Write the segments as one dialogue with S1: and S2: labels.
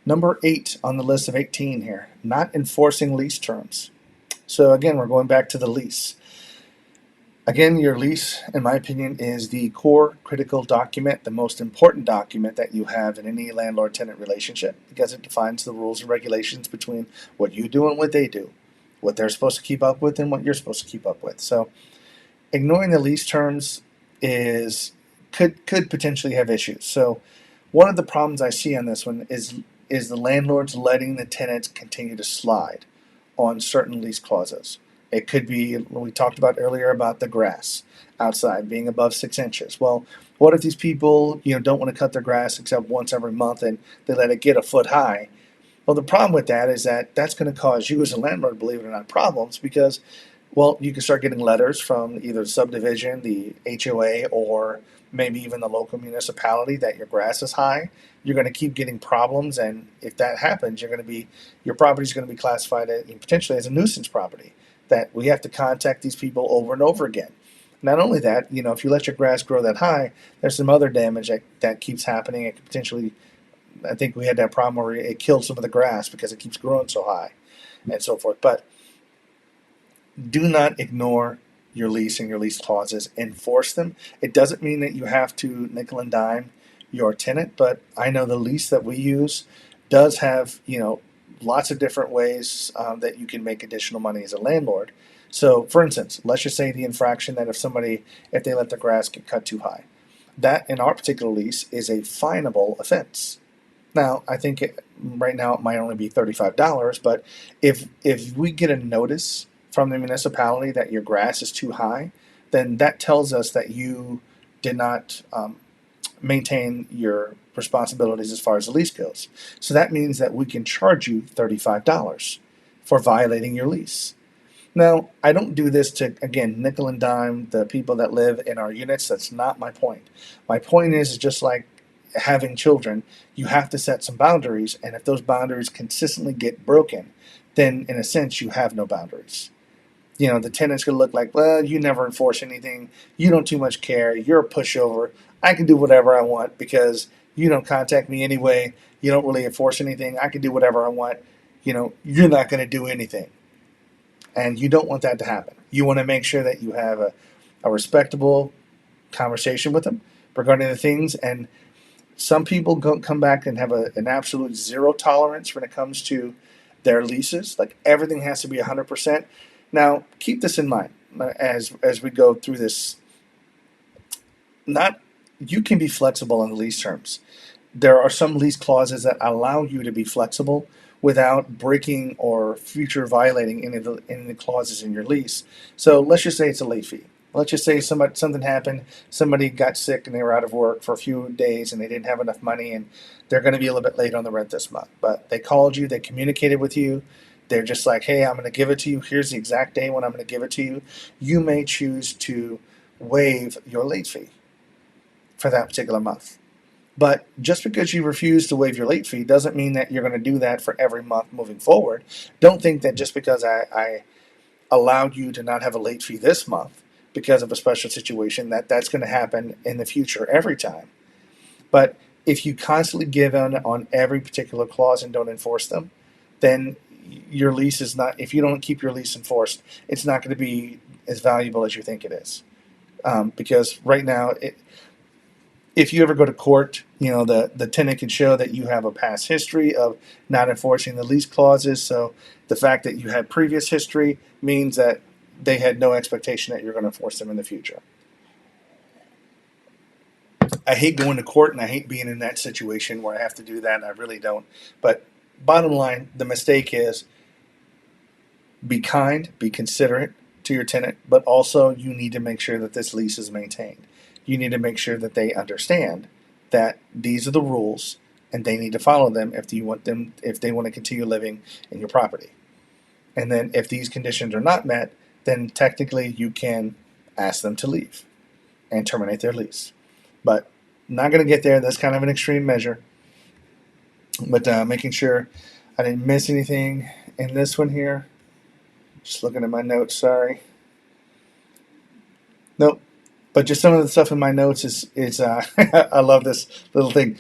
S1: Number 8 on the list of 18 here, not enforcing lease terms. So again, we're going back to the lease. Again, your lease, in my opinion, is the core critical document, the most important document that you have in any landlord-tenant relationship, because it defines the rules and regulations between what you do and what they do, what they're supposed to keep up with and what you're supposed to keep up with. So ignoring the lease terms could potentially have issues. So one of the problems I see on this one is the landlords letting the tenants continue to slide on certain lease clauses. It could be what we talked about earlier about the grass outside being above 6 inches. Well, what if these people don't want to cut their grass except once every month and they let it get a foot high? Well, the problem with that is that that's going to cause you as a landlord, believe it or not, problems because, well, you can start getting letters from either the subdivision, the HOA, or maybe even the local municipality that your grass is high. You're going to keep getting problems, and if that happens, your property is going to be classified potentially as a nuisance property that we have to contact these people over and over again. Not only that, if you let your grass grow that high, there's some other damage that keeps happening. It could potentially, I think we had that problem where it killed some of the grass because it keeps growing so high and so forth. But do not ignore your lease and your lease clauses. Enforce them. It doesn't mean that you have to nickel and dime your tenant, but I know the lease that we use does have, lots of different ways that you can make additional money as a landlord. So, for instance, let's just say the infraction that if they let the grass get cut too high, that in our particular lease is a finable offense. Now, I think right now it might only be $35, but if we get a notice from the municipality that your grass is too high, then that tells us that you did not maintain your responsibilities as far as the lease goes. So that means that we can charge you $35 for violating your lease. Now, I don't do this to, again, nickel and dime the people that live in our units. That's not my point. My point is just like having children, you have to set some boundaries, and if those boundaries consistently get broken, then in a sense you have no boundaries. The tenant's going to look like, well, you never enforce anything. You don't too much care. You're a pushover. I can do whatever I want because you don't contact me anyway. You don't really enforce anything. I can do whatever I want. You're not going to do anything. And you don't want that to happen. You want to make sure that you have a respectable conversation with them regarding the things. And some people come back and have an absolute zero tolerance when it comes to their leases. Like everything has to be 100%. Now, keep this in mind as we go through this. You can be flexible on the lease terms. There are some lease clauses that allow you to be flexible without breaking or future violating any of the clauses in your lease. So let's just say it's a late fee. Let's just say something happened, somebody got sick and they were out of work for a few days and they didn't have enough money and they're going to be a little bit late on the rent this month. But they called you, they communicated with you. They're just like, hey, I'm going to give it to you. Here's the exact day when I'm going to give it to you. You may choose to waive your late fee for that particular month. But just because you refuse to waive your late fee doesn't mean that you're going to do that for every month moving forward. Don't think that just because I allowed you to not have a late fee this month because of a special situation that's going to happen in the future every time. But if you constantly give in on every particular clause and don't enforce them, then your lease is not, if you don't keep your lease enforced, it's not going to be as valuable as you think it is. Because right now, if you ever go to court, the tenant can show that you have a past history of not enforcing the lease clauses. So the fact that you had previous history means that they had no expectation that you're going to enforce them in the future. I hate going to court and I hate being in that situation where I have to do that. I really don't. But bottom line, the mistake is be kind, be considerate to your tenant, but also you need to make sure that this lease is maintained. You need to make sure that they understand that these are the rules and they need to follow them if they want to continue living in your property. And then if these conditions are not met, then technically you can ask them to leave and terminate their lease. But not going to get there. That's kind of an extreme measure. But making sure I didn't miss anything in this one here. Just looking at my notes, sorry. Nope. But just some of the stuff in my notes is I love this little thing.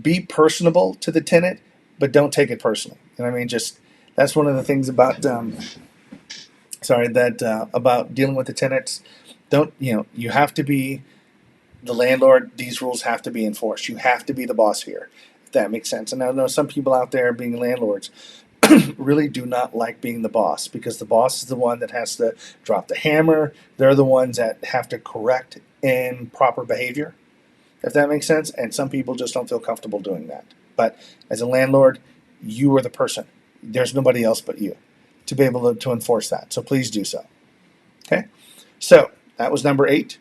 S1: Be personable to the tenant, but don't take it personally. You know what I mean? Just that's one of the things about about dealing with the tenants. Don't you have to be the landlord? These rules have to be enforced. You have to be the boss here. If that makes sense. And I know some people out there being landlords really do not like being the boss because the boss is the one that has to drop the hammer. They're the ones that have to correct improper behavior, if that makes sense. And some people just don't feel comfortable doing that. But as a landlord, you are the person. There's nobody else but you to be able to enforce that. So please do so. Okay. So that was number 8.